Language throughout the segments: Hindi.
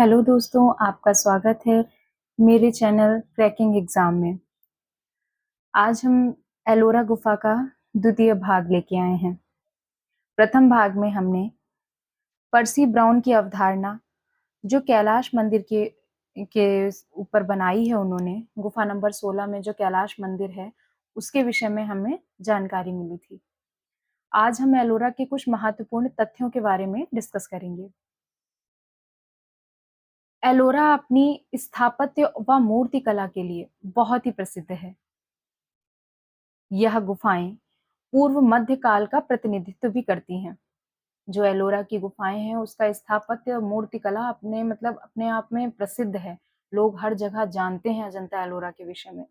हेलो दोस्तों, आपका स्वागत है मेरे चैनल क्रैकिंग एग्जाम में। आज हम एलोरा गुफा का द्वितीय भाग लेके आए हैं। प्रथम भाग में हमने पर्सी ब्राउन की अवधारणा जो कैलाश मंदिर के ऊपर बनाई है उन्होंने, गुफा नंबर 16 में जो कैलाश मंदिर है उसके विषय में हमें जानकारी मिली थी। आज हम एलोरा के कुछ महत्वपूर्ण तथ्यों के बारे में डिस्कस करेंगे। एलोरा अपनी स्थापत्य व मूर्ति कला के लिए बहुत ही प्रसिद्ध है। यह गुफाएं पूर्व मध्य काल का प्रतिनिधित्व भी करती हैं। जो एलोरा की गुफाएं हैं उसका स्थापत्य और मूर्ति कला अपने आप में प्रसिद्ध है। लोग हर जगह जानते हैं अजंता एलोरा के विषय में।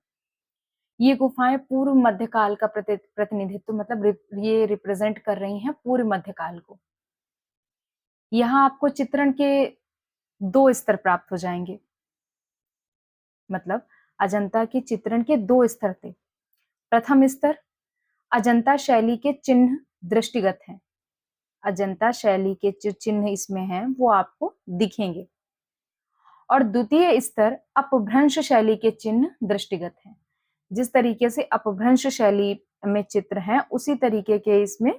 ये गुफाएं पूर्व मध्य काल का प्रतिनिधित्व ये रिप्रेजेंट कर रही हैं पूर्व मध्य काल को। यहाँ आपको चित्रण के 2 स्तर प्राप्त हो जाएंगे। अजंता के चित्रण के 2 स्तर थे। प्रथम स्तर अजंता शैली के चिन्ह दृष्टिगत हैं। अजंता शैली के जो चिन्ह इसमें हैं वो आपको दिखेंगे। और द्वितीय स्तर अपभ्रंश शैली के चिन्ह दृष्टिगत हैं। जिस तरीके से अपभ्रंश शैली में चित्र हैं उसी तरीके के इसमें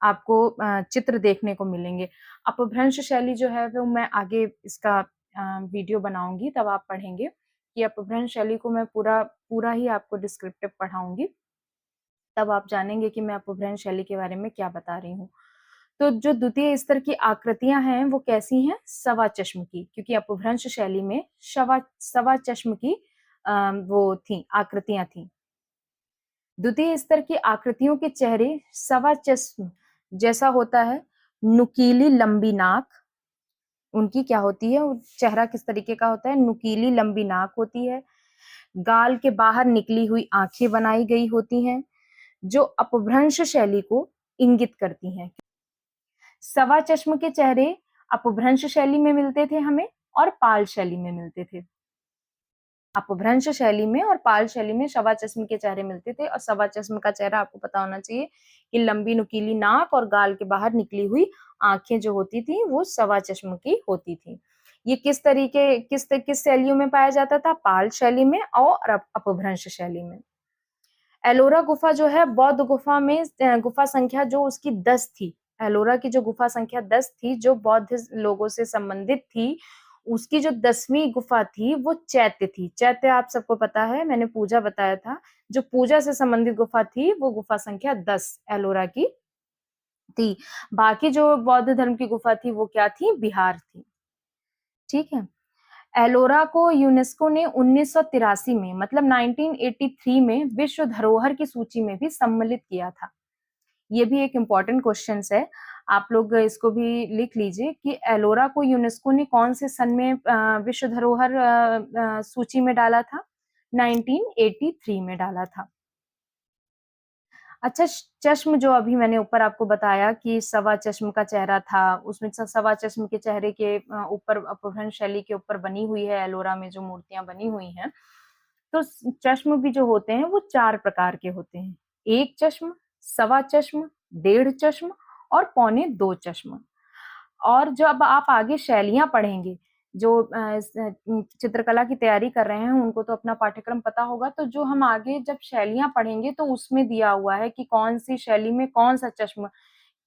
आपको चित्र देखने को मिलेंगे। अपभ्रंश शैली जो है वो मैं आगे इसका वीडियो बनाऊंगी, तब आप पढ़ेंगे कि अपभ्रंश शैली को मैं पूरा ही आपको डिस्क्रिप्टिव पढ़ाऊंगी, तब आप जानेंगे कि मैं अपभ्रंश शैली के बारे में क्या बता रही हूँ। तो जो द्वितीय स्तर की आकृतियां हैं वो कैसी हैं? सवा चश्म की, क्योंकि अपभ्रंश शैली में सवा चश्म की वो थी आकृतियां थी। द्वितीय स्तर की आकृतियों के चेहरे सवा चश्म जैसा होता है। नुकीली लंबी नाक उनकी क्या होती है? चेहरा किस तरीके का होता है? नुकीली लंबी नाक होती है। गाल के बाहर निकली हुई आंखें बनाई गई होती हैं जो अपभ्रंश शैली को इंगित करती हैं। सवा चश्म के चेहरे अपभ्रंश शैली में मिलते थे हमें और पाल शैली में मिलते थे। अपभ्रंश शैली में और पाल शैली में सवा चश्म के चेहरे मिलते थे। और सवा चश्म का चेहरा आपको पता होना चाहिए कि लंबी नुकीली नाक और गाल के बाहर निकली हुई आंखें जो होती थी वो सवा चश्म की होती थी। ये किस शैलियों में पाया जाता था? पाल शैली में और अपभ्रंश शैली में। एलोरा गुफा जो है बौद्ध गुफा में गुफा संख्या जो उसकी 10 थी। एलोरा की जो गुफा संख्या 10 थी जो बौद्ध लोगों से संबंधित थी, उसकी जो 10वीं गुफा थी वो चैत्य थी। चैत्य आप सबको पता है, मैंने पूजा बताया था। जो पूजा से संबंधित गुफा थी वो गुफा संख्या 10 एलोरा की थी। बाकी जो बौद्ध धर्म की गुफा थी वो क्या थी? बिहार थी। ठीक है। एलोरा को यूनेस्को ने 1983 में 1983 में विश्व धरोहर की सूची में भी सम्मिलित किया था। ये भी एक इम्पोर्टेंट क्वेश्चन है, आप लोग इसको भी लिख लीजिए कि एलोरा को यूनेस्को ने कौन से सन में विश्व धरोहर सूची में डाला था? 1983 में डाला था। अच्छा, चश्म जो अभी मैंने ऊपर आपको बताया कि सवा चश्म का चेहरा था, उसमें सवा चश्म के चेहरे के ऊपर अपभ्रंश शैली के ऊपर बनी हुई है एलोरा में जो मूर्तियां बनी हुई हैं। तो चश्म भी जो होते हैं वो 4 प्रकार के होते हैं। 1 चश्म, सवा चश्म, 1.5 चश्म और पौने 2 चश्म। और जब आप आगे शैलियां पढ़ेंगे, जो चित्रकला की तैयारी कर रहे हैं उनको तो अपना पाठ्यक्रम पता होगा, तो जो हम आगे जब शैलियां पढ़ेंगे तो उसमें दिया हुआ है कि कौन सी शैली में कौन सा चश्म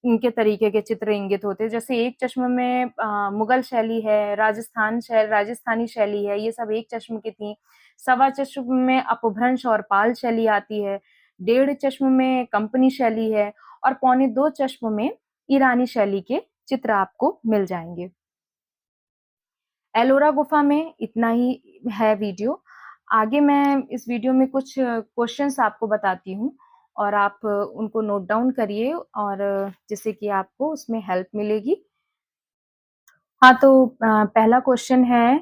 इनके तरीके के चित्र इंगित होते हैं। जैसे 1 चश्म में मुगल शैली है, राजस्थानी शैली है, ये सब 1 चश्म की थी। सवा चश्म में अपभ्रंश और पाल शैली आती है। 1.5 चश्म में कंपनी शैली है और पौने 2 चश्म में ईरानी शैली के चित्र आपको मिल जाएंगे। एलोरा गुफा में इतना ही है वीडियो। आगे मैं इस वीडियो में कुछ क्वेश्चंस आपको बताती हूँ और आप उनको नोट डाउन करिए, और जिससे कि आपको उसमें हेल्प मिलेगी। हाँ, तो पहला क्वेश्चन है,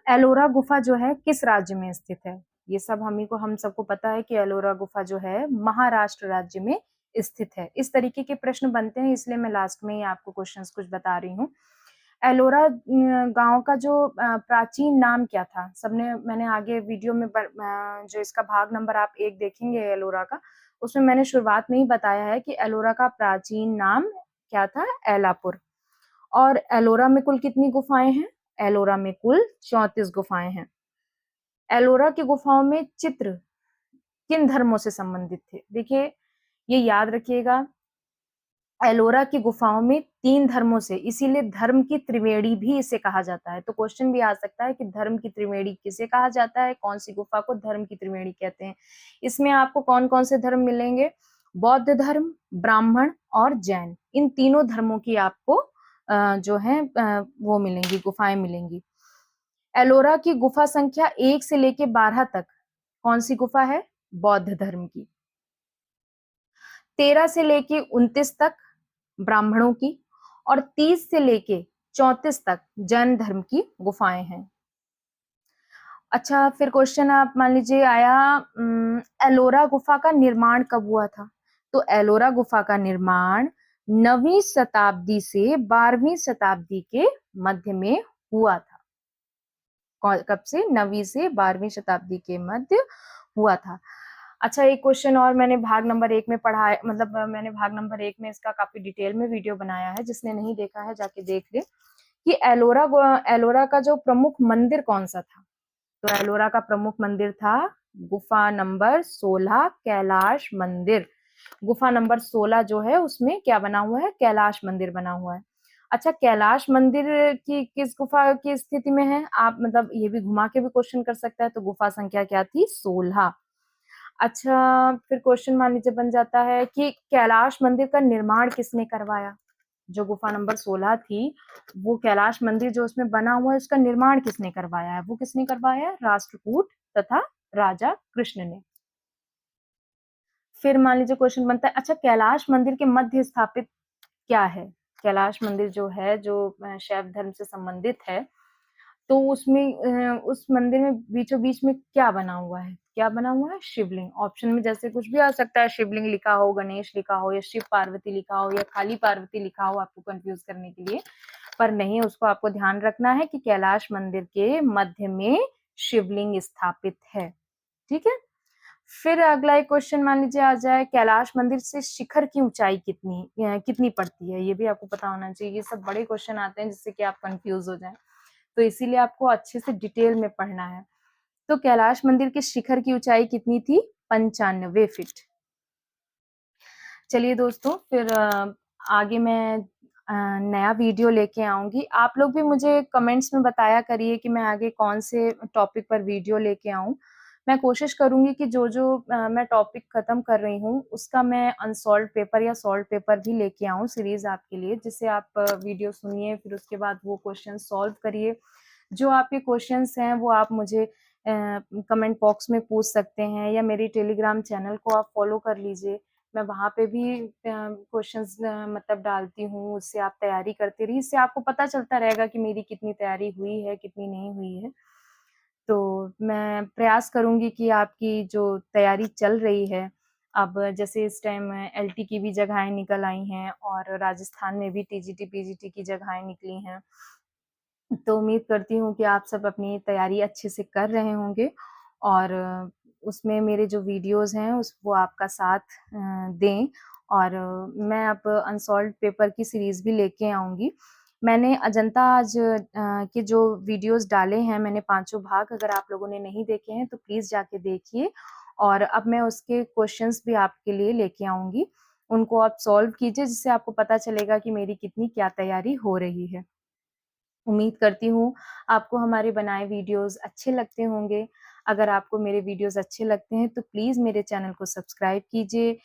एलोरा गुफा जो है किस राज्य में स्थित है? ये सब हम सबको पता है कि एलोरा गुफा जो है महाराष्ट्र राज्य में स्थित है। इस तरीके के प्रश्न बनते हैं, इसलिए मैं लास्ट में ही आपको क्वेश्चंस कुछ बता रही हूँ। एलोरा गांव का जो प्राचीन नाम क्या था? मैंने आगे वीडियो में जो इसका भाग नंबर आप 1 देखेंगे एलोरा का, उसमें मैंने शुरुआत में ही बताया है कि एलोरा का प्राचीन नाम क्या था? एलापुर। और एलोरा में कुल कितनी गुफाएं हैं? एलोरा में कुल 34 गुफाएं हैं। एलोरा की गुफाओं में चित्र किन धर्मों से संबंधित थे? देखिए, ये याद रखिएगा, एलोरा की गुफाओं में 3 धर्मों से, इसीलिए धर्म की त्रिवेणी भी इसे कहा जाता है। तो क्वेश्चन भी आ सकता है कि धर्म की त्रिवेणी किसे कहा जाता है, कौन सी गुफा को धर्म की त्रिवेणी कहते हैं। इसमें आपको कौन कौन से धर्म मिलेंगे? बौद्ध धर्म, ब्राह्मण और जैन, इन तीनों धर्मों की आपको जो है वो मिलेंगी, गुफाएं मिलेंगी। एलोरा की गुफा संख्या 1 से लेके 12 तक कौन सी गुफा है? बौद्ध धर्म की। 13 से लेके 29 तक ब्राह्मणों की और 30 से लेके 34 तक जैन धर्म की गुफाएं हैं। अच्छा, फिर क्वेश्चन आप मान लीजिए आया, एलोरा गुफा का निर्माण कब हुआ था? तो एलोरा गुफा का निर्माण 9वीं शताब्दी से 12वीं शताब्दी के मध्य में हुआ था। कब से? 9वीं से 12वीं शताब्दी के मध्य हुआ था। अच्छा, एक क्वेश्चन और मैंने भाग नंबर 1 में पढ़ा है, मतलब मैंने भाग नंबर 1 में इसका काफी डिटेल में वीडियो बनाया है, जिसने नहीं देखा है जाके देख ले, कि एलोरा का जो प्रमुख मंदिर कौन सा था? तो एलोरा का प्रमुख मंदिर था गुफा नंबर 16, कैलाश मंदिर। गुफा नंबर 16 जो है उसमें क्या बना हुआ है? कैलाश मंदिर बना हुआ है। अच्छा, कैलाश मंदिर की किस गुफा की स्थिति में है? आप मतलब ये भी घुमा के भी क्वेश्चन कर सकता है। तो गुफा संख्या क्या थी? 16। अच्छा, फिर क्वेश्चन मान लीजिए बन जाता है कि कैलाश मंदिर का निर्माण किसने करवाया? जो गुफा नंबर 16 थी, वो कैलाश मंदिर जो उसमें बना हुआ है, उसका निर्माण किसने करवाया है? वो किसने करवाया है? राष्ट्रकूट तथा राजा कृष्ण ने। फिर मान लीजिए क्वेश्चन बनता है, अच्छा, कैलाश मंदिर के मध्य स्थापित क्या है? कैलाश मंदिर जो है, जो शैव धर्म से संबंधित है, तो उसमें उस मंदिर में बीचों बीच में क्या बना हुआ है? क्या बना हुआ है? शिवलिंग। ऑप्शन में जैसे कुछ भी आ सकता है, शिवलिंग लिखा हो, गणेश लिखा हो, या शिव पार्वती लिखा हो, या खाली पार्वती लिखा हो, आपको कंफ्यूज करने के लिए। पर नहीं, उसको आपको ध्यान रखना है कि कैलाश मंदिर के मध्य में शिवलिंग स्थापित है। ठीक है। फिर अगला एक क्वेश्चन मान लीजिए आ जाए, कैलाश मंदिर से शिखर की ऊंचाई कितनी पड़ती है? ये भी आपको पता होना चाहिए। ये सब बड़े क्वेश्चन आते हैं जिससे कि आप कंफ्यूज हो जाएं, तो इसीलिए आपको अच्छे से डिटेल में पढ़ना है। तो कैलाश मंदिर के शिखर की ऊंचाई कितनी थी? 95 फीट। चलिए दोस्तों, फिर आगे मैं नया वीडियो लेके आऊंगी। आप लोग भी मुझे कमेंट्स में बताया करिए कि मैं आगे कौन से टॉपिक पर वीडियो लेके आऊं। मैं कोशिश करूंगी कि जो जो मैं टॉपिक खत्म कर रही हूँ उसका मैं अनसॉल्व पेपर या सॉल्व पेपर भी लेके आऊं सीरीज आपके लिए, जिससे आप वीडियो सुनिए, फिर उसके बाद वो क्वेश्चन सॉल्व करिए। जो आपके क्वेश्चंस हैं वो आप मुझे कमेंट बॉक्स में पूछ सकते हैं, या मेरी टेलीग्राम चैनल को आप फॉलो कर लीजिए। मैं वहाँ पे भी क्वेश्चंस मतलब डालती हूँ, उससे आप तैयारी करते रहिए। इससे आपको पता चलता रहेगा कि मेरी कितनी तैयारी हुई है, कितनी नहीं हुई है। तो मैं प्रयास करूँगी कि आपकी जो तैयारी चल रही है, अब जैसे इस टाइम एलटी की भी जगहें निकल आई हैं और राजस्थान में भी टीजीटी, पीजीटी की जगहें निकली हैं। तो उम्मीद करती हूँ कि आप सब अपनी तैयारी अच्छे से कर रहे होंगे, और उसमें मेरे जो वीडियोस हैं वो आपका साथ दें। और मैं अब अनसॉल्व्ड पेपर की सीरीज भी लेके आऊँगी। मैंने अजंता आज के जो वीडियोस डाले हैं, मैंने 5 भाग, अगर आप लोगों ने नहीं देखे हैं तो प्लीज़ जाके देखिए। और अब मैं उसके क्वेश्चंस भी आपके लिए लेके आऊँगी, उनको आप सॉल्व कीजिए, जिससे आपको पता चलेगा कि मेरी कितनी क्या तैयारी हो रही है। उम्मीद करती हूँ आपको हमारे बनाए वीडियोस अच्छे लगते होंगे। अगर आपको मेरे वीडियोस अच्छे लगते हैं तो प्लीज़ मेरे चैनल को सब्सक्राइब कीजिए।